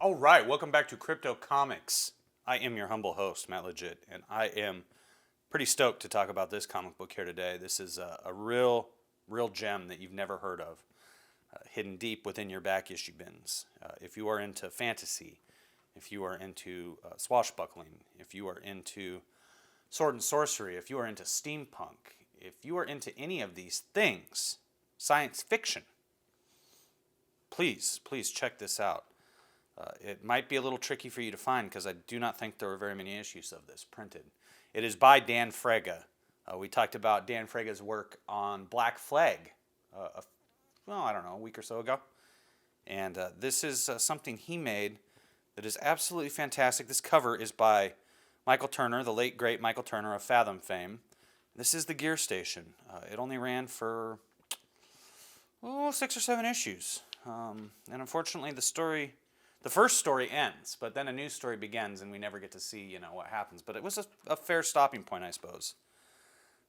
All right, welcome back to Crypto Comics. I am your humble host, Matt Legit, and I am pretty stoked to talk about this comic book here today. This is a real gem that you've never heard of, hidden deep within your back issue bins. If you are into fantasy, if you are into swashbuckling, if you are into sword and sorcery, if you are into steampunk, if you are into any of these things, science fiction, please check this out. It might be a little tricky for you to find because I do not think there were very many issues of this printed. It is by Dan Fraga. We talked about Dan Fraga's work on Black Flag, a week or so ago. And this is something he made that is absolutely fantastic. This cover is by Michael Turner, the late great Michael Turner of Fathom fame. This is the Gear Station. It only ran for 6 or 7 issues. And unfortunately, the first story ends, but then a new story begins, and we never get to see, what happens. But it was a fair stopping point, I suppose.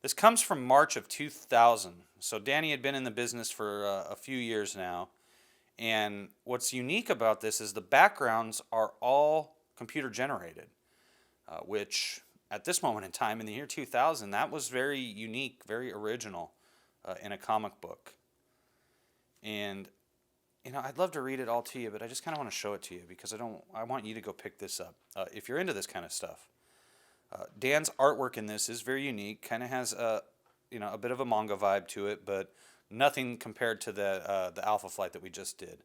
This comes from March of 2000. So Danny had been in the business for a few years now. And what's unique about this is the backgrounds are all computer generated, which at this moment in time, in the year 2000, that was very unique, very original in a comic book. And I'd love to read it all to you, but I just kind of want to show it to you because I want you to go pick this up. If you're into this kind of stuff. Dan's artwork in this is very unique, kind of has a bit of a manga vibe to it, but nothing compared to the Alpha Flight that we just did.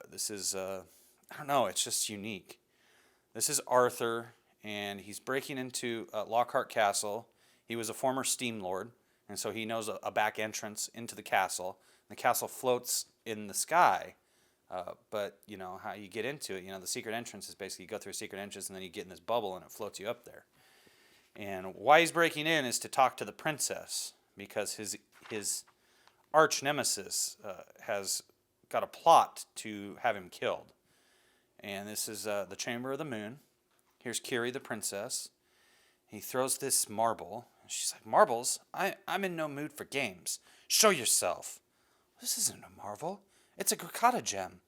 This is, it's just unique. This is Arthur, and he's breaking into Lockhart Castle. He was a former Steam Lord, and so he knows a back entrance into the castle. The castle floats in the sky, but how you get into it, the secret entrance is basically you go through a secret entrance and then you get in this bubble and it floats you up there. And why he's breaking in is to talk to the princess because his arch nemesis has got a plot to have him killed. And this is the Chamber of the Moon. Here's Kiri, the princess. He throws this marble. She's like, "Marbles? I'm in no mood for games. Show yourself." "This isn't a marble. It's a Grakata gem.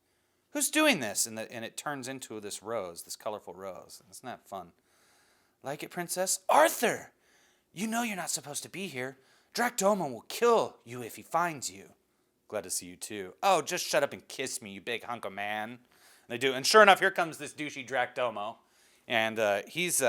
Who's doing this?" And it turns into this rose, this colorful rose. Isn't that fun? "Like it, princess?" "Arthur! You know you're not supposed to be here. Drakdomo will kill you if he finds you." "Glad to see you too." "Oh, just shut up and kiss me, you big hunk of man." And they do. And sure enough, here comes this douchey Drakdomo. And he's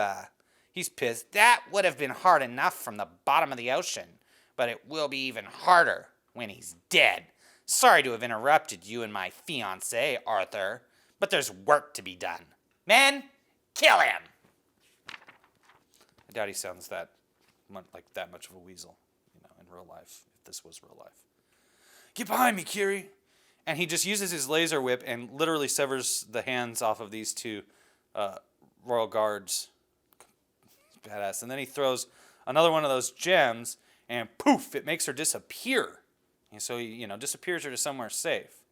pissed. "That would have been hard enough from the bottom of the ocean, but it will be even harder when he's dead. Sorry to have interrupted you and my fiancé, Arthur, but there's work to be done. Men, kill him!" I doubt he sounds that much of a weasel, in real life, if this was real life. "Get behind me, Kiri!" And he just uses his laser whip and literally severs the hands off of these two royal guards. Badass. And then he throws another one of those gems, and poof, it makes her disappear. And so he, disappears her to somewhere safe.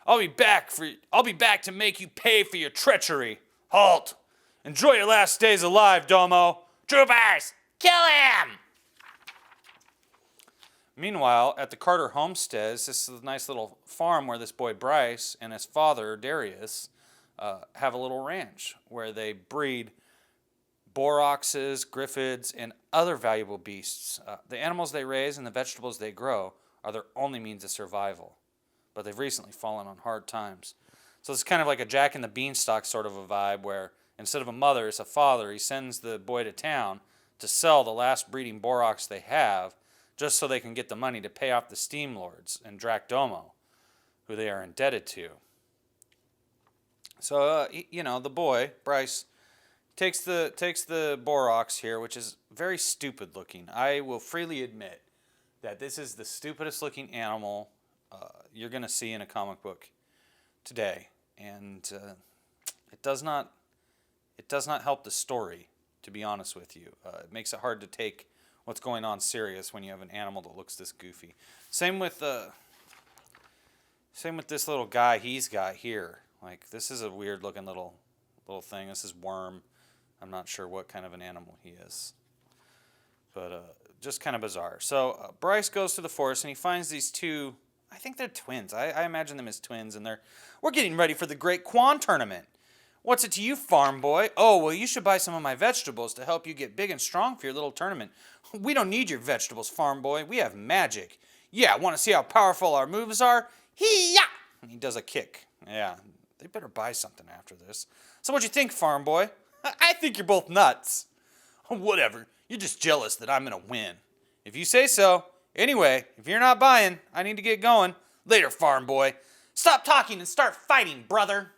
I'll be back to make you pay for your treachery. Halt! Enjoy your last days alive, Domo. Troopers, kill him! Meanwhile, at the Carter homestead, this is a nice little farm where this boy Bryce and his father, Darius, have a little ranch where they breed boroxes, griffids, and other valuable beasts. The animals they raise and the vegetables they grow are their only means of survival. But they've recently fallen on hard times. So it's kind of like a Jack and the Beanstalk sort of a vibe where instead of a mother, it's a father. He sends the boy to town to sell the last breeding borox they have just so they can get the money to pay off the Steam Lords and Drakdomo, who they are indebted to. So, the boy, Bryce, takes the borox here, which is very stupid looking. I will freely admit that this is the stupidest looking animal you're going to see in a comic book today. And it does not help the story, to be honest with you. It makes it hard to take what's going on serious when you have an animal that looks this goofy. Same with this little guy he's got here. Like, this is a weird looking little thing. This is Worm. I'm not sure what kind of an animal he is. But just kind of bizarre. So Bryce goes to the forest and he finds these two I think they're twins. I imagine them as twins, and we're getting ready for the Great Quan Tournament. What's it to you, farm boy? Oh, well, you should buy some of my vegetables to help you get big and strong for your little tournament. We don't need your vegetables, farm boy. We have magic. Yeah, want to see how powerful our moves are? Hee-yah! He does a kick. Yeah, they better buy something after this. So what'd you think, farm boy? I think you're both nuts. Whatever. You're just jealous that I'm going to win. If you say so. Anyway, if you're not buying, I need to get going. Later, farm boy. Stop talking and start fighting, brother.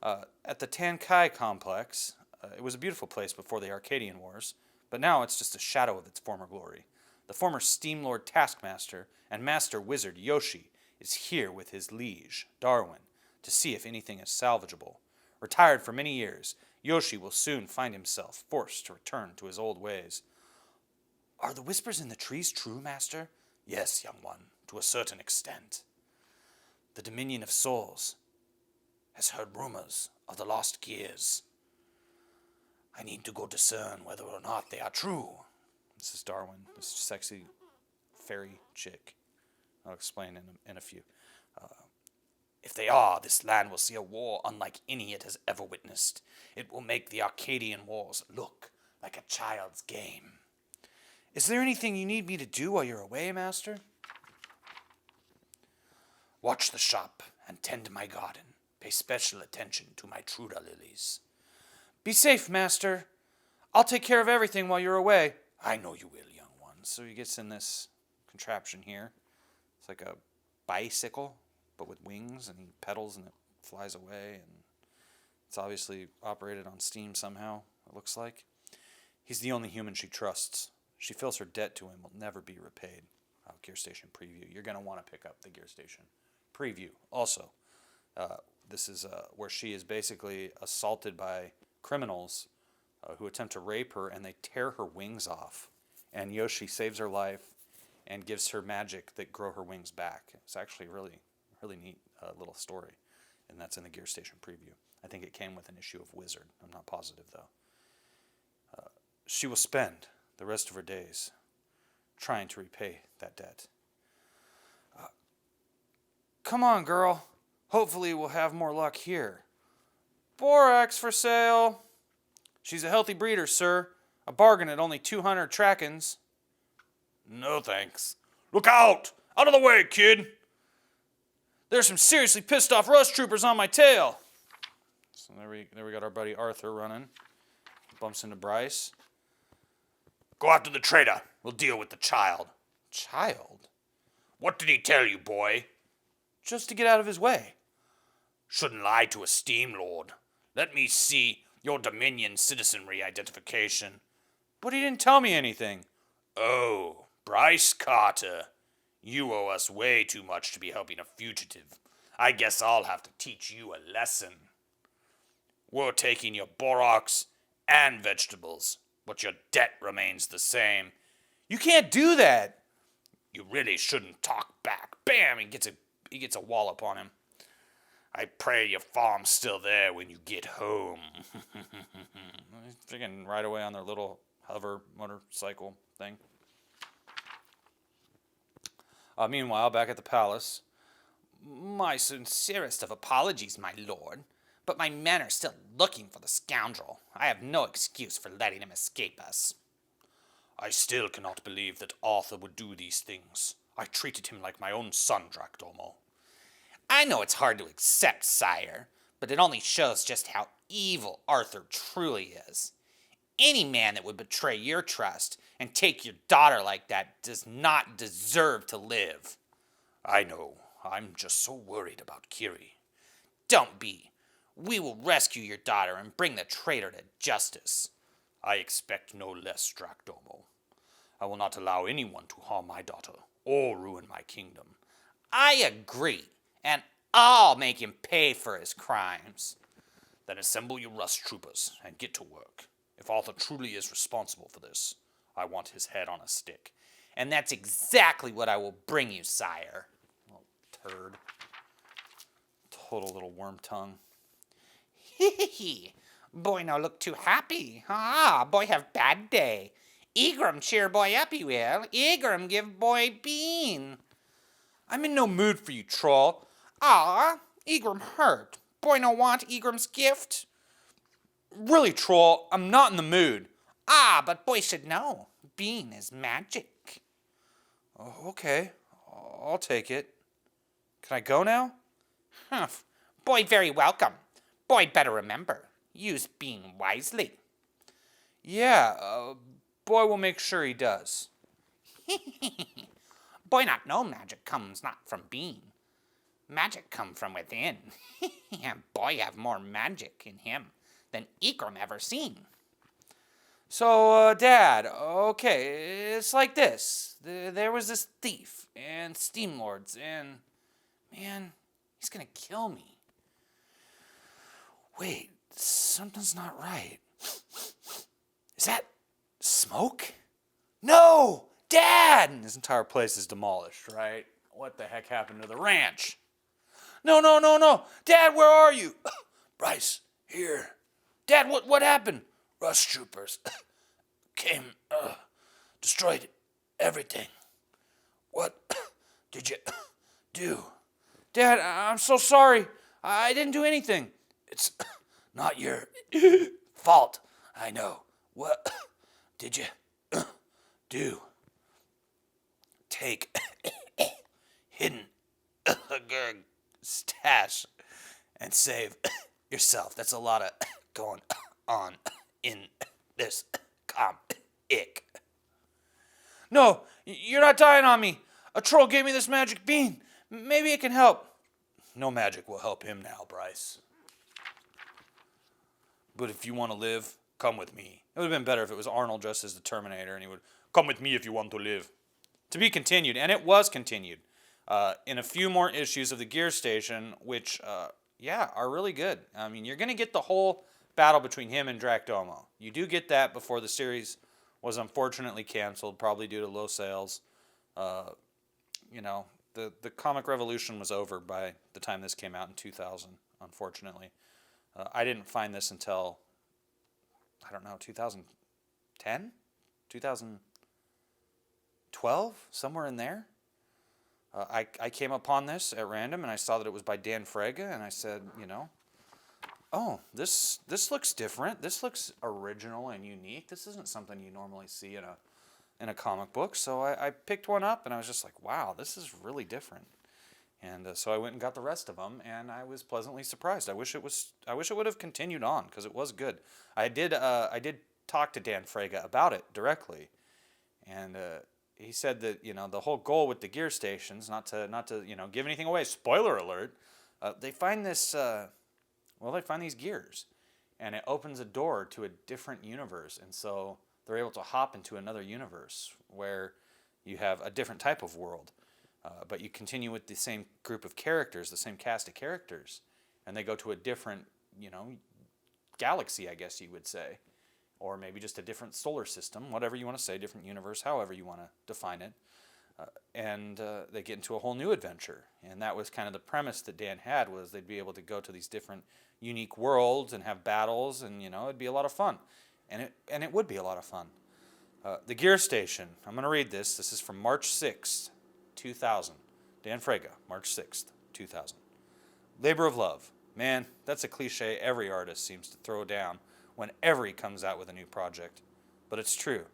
At the Tankai complex, it was a beautiful place before the Arcadian Wars, but now it's just a shadow of its former glory. The former Steam Lord Taskmaster and Master Wizard Yoshi is here with his liege, Darwin, to see if anything is salvageable. Retired for many years, Yoshi will soon find himself forced to return to his old ways. Are the whispers in the trees true, Master? Yes, young one, to a certain extent. The Dominion of Souls has heard rumors of the lost gears. I need to go discern whether or not they are true. This is Darwin, this sexy fairy chick. I'll explain in a few. If they are, this land will see a war unlike any it has ever witnessed. It will make the Arcadian Wars look like a child's game. Is there anything you need me to do while you're away, Master? Watch the shop and tend my garden. Pay special attention to my Truda lilies. Be safe, Master. I'll take care of everything while you're away. I know you will, young one. So he gets in this contraption here. It's like a bicycle, but with wings, and he pedals and it flies away, and it's obviously operated on steam somehow, it looks like. He's the only human she trusts. She feels her debt to him will never be repaid. Gear Station Preview. You're going to want to pick up the Gear Station Preview. Also, this is where she is basically assaulted by criminals who attempt to rape her, and they tear her wings off. And Yoshi saves her life and gives her magic that grow her wings back. It's actually really, really neat little story, and that's in the Gear Station Preview. I think it came with an issue of Wizard. I'm not positive, though. She will spend the rest of her days trying to repay that debt. Come on, girl. Hopefully we'll have more luck here. Borax for sale. She's a healthy breeder, sir. A bargain at only 200 trackins. No thanks. Look out! Out of the way, kid! There's some seriously pissed off rust troopers on my tail. So there we got our buddy Arthur running. Bumps into Bryce. Go after the traitor. We'll deal with the child. Child? What did he tell you, boy? Just to get out of his way. Shouldn't lie to a Steam Lord. Let me see your Dominion citizenry identification. But he didn't tell me anything. Oh, Bryce Carter. You owe us way too much to be helping a fugitive. I guess I'll have to teach you a lesson. We're taking your borax and vegetables, but your debt remains the same. You can't do that. You really shouldn't talk back. Bam! He gets a wallop on him. I pray your farm's still there when you get home. Freaking right away on their little hover motorcycle thing. Meanwhile, back at the palace. My sincerest of apologies, my lord. But my men are still looking for the scoundrel. I have no excuse for letting him escape us. I still cannot believe that Arthur would do these things. I treated him like my own son, Dracdomo. I know it's hard to accept, sire, but it only shows just how evil Arthur truly is. Any man that would betray your trust and take your daughter like that does not deserve to live. I know. I'm just so worried about Kiri. Don't be. We will rescue your daughter and bring the traitor to justice. I expect no less, Dracdomo. I will not allow anyone to harm my daughter or ruin my kingdom. I agree, and I'll make him pay for his crimes. Then assemble your rust troopers and get to work. If Arthur truly is responsible for this, I want his head on a stick. And that's exactly what I will bring you, sire. Little turd. Total little worm tongue. Hee. Boy no look too happy. Boy have bad day. Egram cheer boy up, he will. Egram give boy bean. I'm in no mood for you, troll. Ah, Egram hurt. Boy no want Egram's gift. Really, troll, I'm not in the mood. Ah, but boy should know. Bean is magic. Oh, okay, I'll take it. Can I go now? Humph. Boy very welcome. Boy better remember. Use bean wisely. Yeah, boy will make sure he does. Boy not know magic comes not from bean. Magic come from within. Boy have more magic in him than Egram ever seen. So, Dad, okay, it's like this. There was this thief and steam lords and, man, he's gonna kill me. Wait, something's not right. Is that smoke? No! Dad! And this entire place is demolished, right? What the heck happened to the ranch? No. Dad, where are you? Bryce, here. Dad, what happened? Rust troopers came, destroyed everything. What did you do? Dad, I'm so sorry. I didn't do anything. It's not your fault. I know. What did you do? Take hidden stash and save yourself. That's a lot of going on in this comic. No, you're not dying on me. A troll gave me this magic bean. Maybe it can help. No magic will help him now, Bryce. But if you want to live, come with me. It would have been better if it was Arnold dressed as the Terminator and he would, come with me if you want to live. To be continued, and it was continued, in a few more issues of the Gear Station, which, are really good. I mean, you're going to get the whole battle between him and Dracdomo. You do get that before the series was unfortunately canceled, probably due to low sales. The comic revolution was over by the time this came out in 2000, unfortunately. I didn't find this until, 2010? 2012? Somewhere in there. I came upon this at random, and I saw that it was by Dan Fraga, and I said, oh, this looks different. This looks original and unique. This isn't something you normally see in a comic book. So I picked one up, and I was just like, wow, this is really different. And so I went and got the rest of them, and I was pleasantly surprised. I wish it would have continued on because it was good. I did talk to Dan Fraga about it directly, and he said that the whole goal with the Gear Stations, not to give anything away. Spoiler alert. They find this. They find these gears, and it opens a door to a different universe, and so they're able to hop into another universe where you have a different type of world. But you continue with the same group of characters, the same cast of characters, and they go to a different, galaxy, I guess you would say, or maybe just a different solar system, whatever you want to say, different universe, however you want to define it, and they get into a whole new adventure. And that was kind of the premise that Dan had, was they'd be able to go to these different unique worlds and have battles, and it'd be a lot of fun, and it would be a lot of fun. The Gear Station. I'm going to read this. This is from March 6th. 2000. Dan Fraga, March 6th, 2000. Labor of love. Man, that's a cliche every artist seems to throw down whenever he comes out with a new project. But it's true.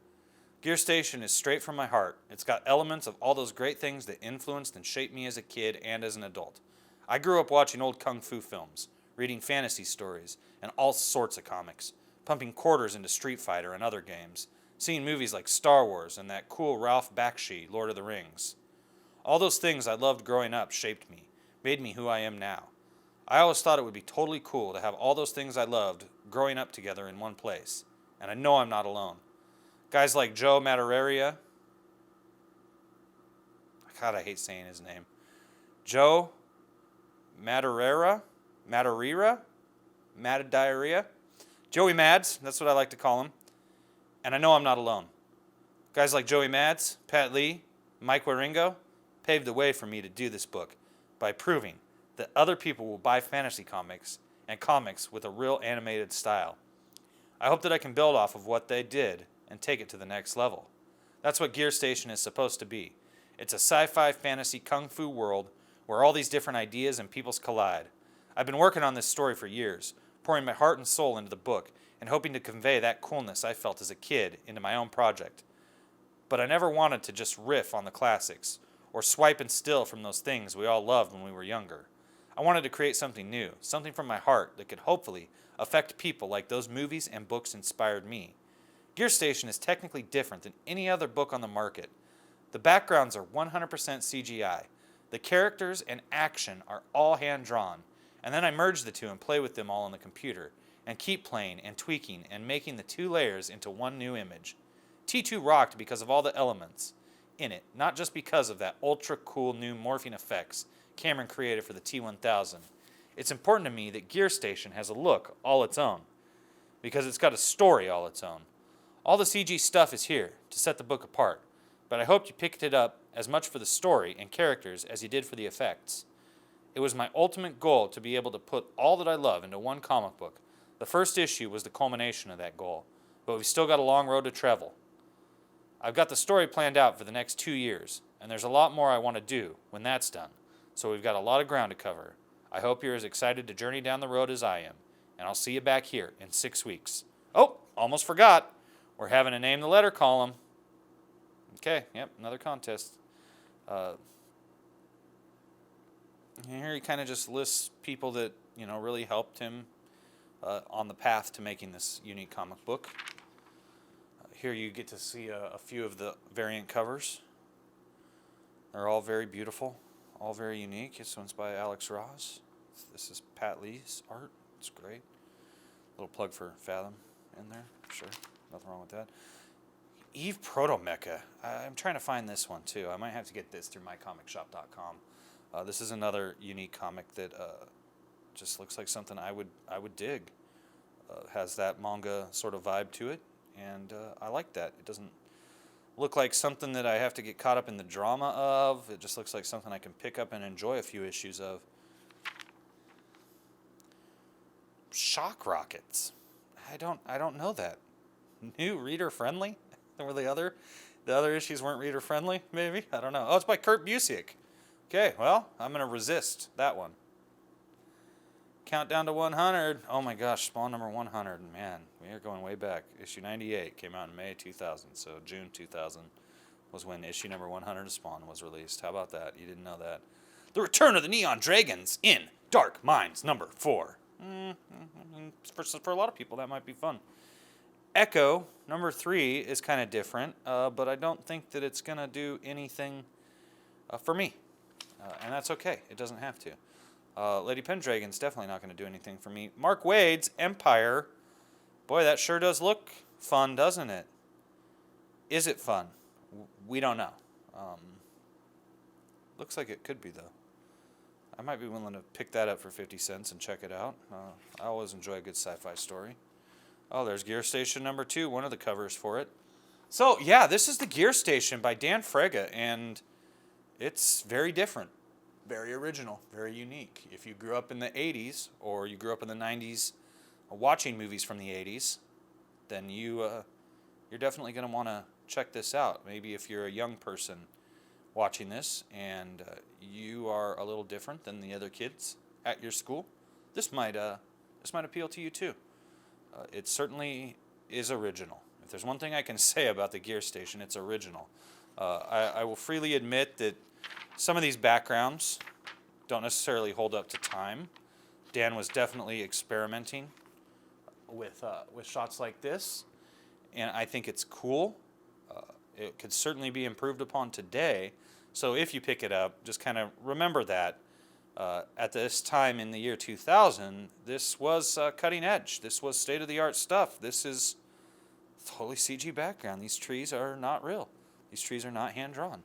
Gear Station is straight from my heart. It's got elements of all those great things that influenced and shaped me as a kid and as an adult. I grew up watching old kung fu films, reading fantasy stories, and all sorts of comics, pumping quarters into Street Fighter and other games, seeing movies like Star Wars and that cool Ralph Bakshi, Lord of the Rings. All those things I loved growing up shaped me, made me who I am now. I always thought it would be totally cool to have all those things I loved growing up together in one place. And I know I'm not alone. Guys like Joe Madureira. God, I hate saying his name. Joe Madureira? Joey Mads, that's what I like to call him. And I know I'm not alone. Guys like Joey Mads, Pat Lee, Mike Waringo paved the way for me to do this book by proving that other people will buy fantasy comics and comics with a real animated style. I hope that I can build off of what they did and take it to the next level. That's what Gear Station is supposed to be. It's a sci-fi fantasy kung fu world where all these different ideas and peoples collide. I've been working on this story for years, pouring my heart and soul into the book and hoping to convey that coolness I felt as a kid into my own project. But I never wanted to just riff on the classics or swipe and steal from those things we all loved when we were younger. I wanted to create something new, something from my heart that could hopefully affect people like those movies and books inspired me. Gear Station is technically different than any other book on the market. The backgrounds are 100% CGI. The characters and action are all hand-drawn, and then I merge the two and play with them all on the computer, and keep playing and tweaking and making the two layers into one new image. T2 rocked because of all the elements in it, not just because of that ultra-cool new morphing effects Cameron created for the T1000. It's important to me that Gear Station has a look all its own, because it's got a story all its own. All the CG stuff is here to set the book apart, but I hoped you picked it up as much for the story and characters as you did for the effects. It was my ultimate goal to be able to put all that I love into one comic book. The first issue was the culmination of that goal, but we've still got a long road to travel. I've got the story planned out for the next 2 years, and there's a lot more I want to do when that's done, so we've got a lot of ground to cover. I hope you're as excited to journey down the road as I am, and I'll see you back here in 6 weeks. Oh, almost forgot. We're having a Name the Letter column. Okay, yep, another contest. Here he kind of just lists people that, really helped him on the path to making this unique comic book. Here you get to see a few of the variant covers. They're all very beautiful, all very unique. This one's by Alex Ross. This is Pat Lee's art. It's great. Little plug for Fathom in there, sure. Nothing wrong with that. Eve Protomecha. I'm trying to find this one too. I might have to get this through mycomicshop.com. This is another unique comic that just looks like something I would dig. Has that manga sort of vibe to it, and I like that. It doesn't look like something that I have to get caught up in the drama of. It just looks like something I can pick up and enjoy a few issues of. Shock Rockets. I don't know that. New reader friendly? Were the other issues weren't reader friendly? Maybe, I don't know. Oh, it's by Kurt Busiek. Okay, well, I'm gonna resist that one. Countdown to 100. Oh my gosh, Spawn number 100. Man, we are going way back. Issue 98 came out in May 2000, so June 2000 was when issue number 100 of Spawn was released. How about that? You didn't know that. The Return of the Neon Dragons in Dark Minds number 4. For a lot of people, that might be fun. Echo number 3 is kind of different, but I don't think that it's going to do anything for me. And that's okay. It doesn't have to. Lady Pendragon's definitely not going to do anything for me. Mark Waid's Empire. Boy, that sure does look fun, doesn't it? Is it fun? We don't know. Looks like it could be, though. I might be willing to pick that up for 50 cents and check it out. I always enjoy a good sci-fi story. Oh, there's Gear Station number 2, one of the covers for it. So, yeah, this is the Gear Station by Dan Fraga, and it's very different, very original, very unique. If you grew up in the 80s or you grew up in the 90s watching movies from the 80s, then you're definitely going to want to check this out. Maybe if you're a young person watching this and you are a little different than the other kids at your school, this might appeal to you too. It certainly is original. If there's one thing I can say about the Gear Station, it's original. I will freely admit that some of these backgrounds don't necessarily hold up to time. Dan was definitely experimenting with shots like this, and I think it's cool. It could certainly be improved upon today. So if you pick it up, just kind of remember that. At this time in the year 2000, this was cutting edge. This was state-of-the-art stuff. This is totally CG background. These trees are not real. These trees are not hand-drawn.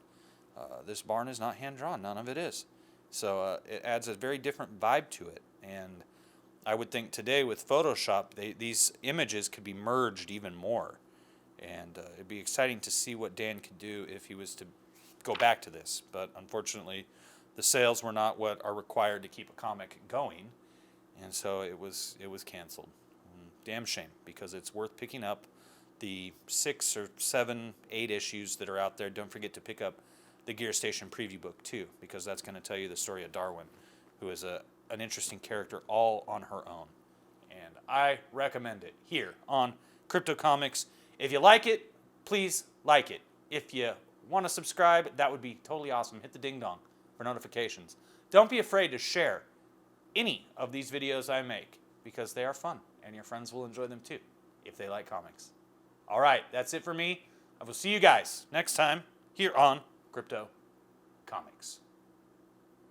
This barn is not hand-drawn. None of it is. So it adds a very different vibe to it. And I would think today with Photoshop, these images could be merged even more. And it'd be exciting to see what Dan could do if he was to go back to this. But unfortunately, the sales were not what are required to keep a comic going, and so it was canceled. Damn shame, because it's worth picking up the 6 or 7, 8 issues that are out there. Don't forget to pick up the Gear Station preview book too, because that's going to tell you the story of Darwin, who is an interesting character all on her own. And I recommend it here on Crypto Comics. If you like it, please like it. If you want to subscribe, that would be totally awesome. Hit the ding dong for notifications. Don't be afraid to share any of these videos I make, because they are fun and your friends will enjoy them too if they like comics. All right, that's it for me. I will see you guys next time here on Crypto Comics.